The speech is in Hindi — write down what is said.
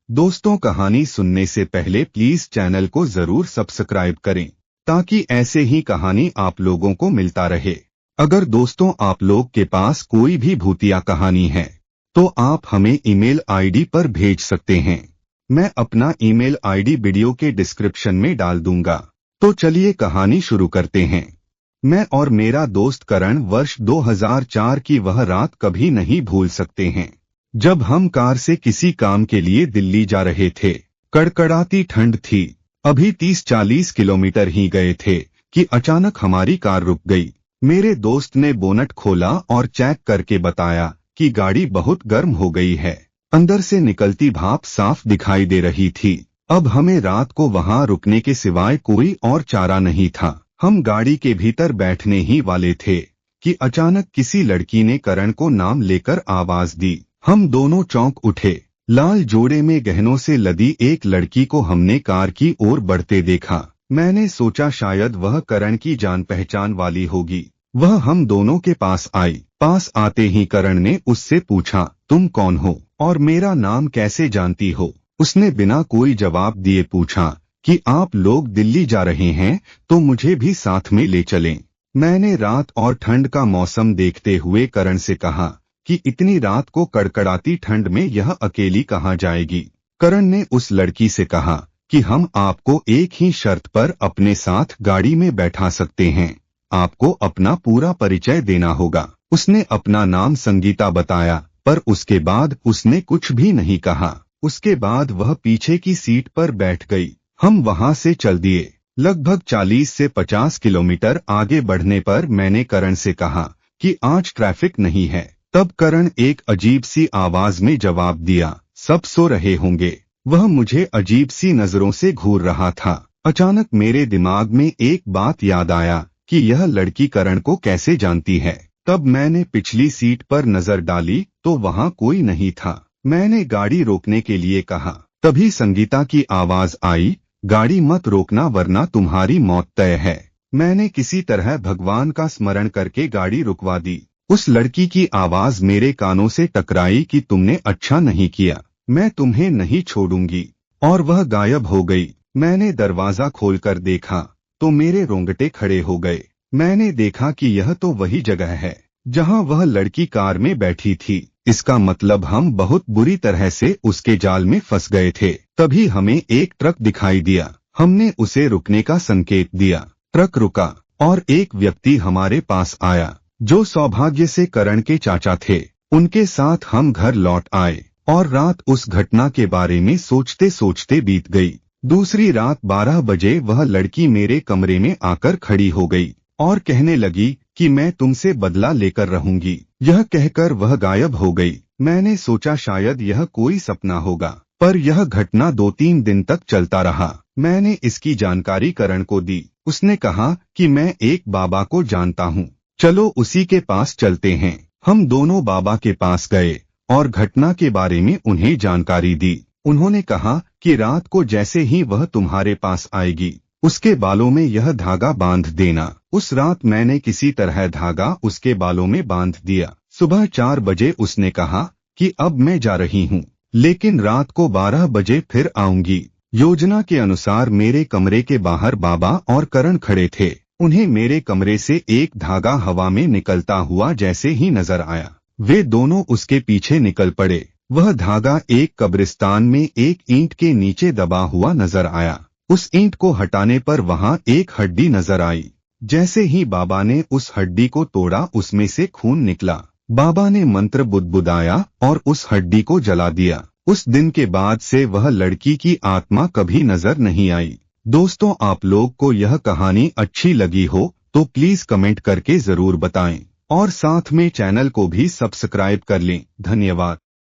दोस्तों, कहानी सुनने से पहले प्लीज चैनल को जरूर सब्सक्राइब करें ताकि ऐसे ही कहानी आप लोगों को मिलता रहे। अगर दोस्तों आप लोग के पास कोई भी भूतिया कहानी है तो आप हमें ईमेल आईडी पर भेज सकते हैं। मैं अपना ईमेल आईडी वीडियो के डिस्क्रिप्शन में डाल दूंगा। तो चलिए कहानी शुरू करते हैं। मैं और मेरा दोस्त करण वर्ष 2004 की वह रात कभी नहीं भूल सकते हैं, जब हम कार से किसी काम के लिए दिल्ली जा रहे थे। कड़कड़ाती ठंड थी, अभी 30-40 किलोमीटर ही गए थे कि अचानक हमारी कार रुक गई। मेरे दोस्त ने बोनट खोला और चेक करके बताया कि गाड़ी बहुत गर्म हो गई है, अंदर से निकलती भाप साफ दिखाई दे रही थी। अब हमें रात को वहां रुकने के सिवाय कोई और चारा नहीं था। हम गाड़ी के भीतर बैठने ही वाले थे कि अचानक किसी लड़की ने करण को नाम लेकर आवाज दी। हम दोनों चौंक उठे। लाल जोड़े में गहनों से लदी एक लड़की को हमने कार की ओर बढ़ते देखा। मैंने सोचा शायद वह करण की जान पहचान वाली होगी। वह हम दोनों के पास आई। पास आते ही करण ने उससे पूछा, तुम कौन हो और मेरा नाम कैसे जानती हो? उसने बिना कोई जवाब दिए पूछा कि आप लोग दिल्ली जा रहे हैं तो मुझे भी साथ में ले चलें। मैंने रात और ठंड का मौसम देखते हुए करण से कहा कि इतनी रात को कड़कड़ाती ठंड में यह अकेली कहाँ जाएगी। करण ने उस लड़की से कहा कि हम आपको एक ही शर्त पर अपने साथ गाड़ी में बैठा सकते हैं, आपको अपना पूरा परिचय देना होगा। उसने अपना नाम संगीता बताया, पर उसके बाद उसने कुछ भी नहीं कहा। उसके बाद वह पीछे की सीट पर बैठ गई। हम वहां से चल दिए। लगभग 40 से 50 किलोमीटर आगे बढ़ने पर मैंने करण से कहा कि आज ट्रैफिक नहीं है। तब करण एक अजीब सी आवाज में जवाब दिया, सब सो रहे होंगे। वह मुझे अजीब सी नजरों से घूर रहा था। अचानक मेरे दिमाग में एक बात याद आया कि यह लड़की करण को कैसे जानती है। तब मैंने पिछली सीट पर नजर डाली तो वहां कोई नहीं था। मैंने गाड़ी रोकने के लिए कहा। तभी संगीता की आवाज आई, गाड़ी मत रोकना वरना तुम्हारी मौत तय है। मैंने किसी तरह भगवान का स्मरण करके गाड़ी रुकवा दी। उस लड़की की आवाज मेरे कानों से टकराई कि तुमने अच्छा नहीं किया, मैं तुम्हें नहीं छोड़ूंगी। और वह गायब हो गई। मैंने दरवाजा खोलकर देखा तो मेरे रोंगटे खड़े हो गए। मैंने देखा कि यह तो वही जगह है जहां वह लड़की कार में बैठी थी। इसका मतलब हम बहुत बुरी तरह से उसके जाल में फंस गए थे। तभी हमें एक ट्रक दिखाई दिया। हमने उसे रुकने का संकेत दिया। ट्रक रुका और एक व्यक्ति हमारे पास आया जो सौभाग्य से करण के चाचा थे। उनके साथ हम घर लौट आए और रात उस घटना के बारे में सोचते सोचते बीत गई। दूसरी रात 12 बजे वह लड़की मेरे कमरे में आकर खड़ी हो गई और कहने लगी कि मैं तुमसे बदला लेकर रहूंगी। यह कहकर वह गायब हो गई। मैंने सोचा शायद यह कोई सपना होगा, पर यह घटना 2-3 दिन तक चलता रहा। मैंने इसकी जानकारी करण को दी। उसने कहा कि मैं एक बाबा को जानता हूँ, चलो उसी के पास चलते हैं। हम दोनों बाबा के पास गए और घटना के बारे में उन्हें जानकारी दी। उन्होंने कहा कि रात को जैसे ही वह तुम्हारे पास आएगी उसके बालों में यह धागा बांध देना। उस रात मैंने किसी तरह धागा उसके बालों में बांध दिया। सुबह 4 बजे उसने कहा कि अब मैं जा रही हूँ, लेकिन रात को 12 बजे फिर आऊंगी। योजना के अनुसार मेरे कमरे के बाहर बाबा और करण खड़े थे। उन्हें मेरे कमरे से एक धागा हवा में निकलता हुआ जैसे ही नजर आया, वे दोनों उसके पीछे निकल पड़े। वह धागा एक कब्रिस्तान में एक ईंट के नीचे दबा हुआ नजर आया। उस ईंट को हटाने पर वहां एक हड्डी नजर आई। जैसे ही बाबा ने उस हड्डी को तोड़ा उसमें से खून निकला। बाबा ने मंत्र बुदबुदाया और उस हड्डी को जला दिया। उस दिन के बाद से वह लड़की की आत्मा कभी नजर नहीं आई। दोस्तों, आप लोग को यह कहानी अच्छी लगी हो तो प्लीज कमेंट करके जरूर बताएं और साथ में चैनल को भी सब्सक्राइब कर लें। धन्यवाद।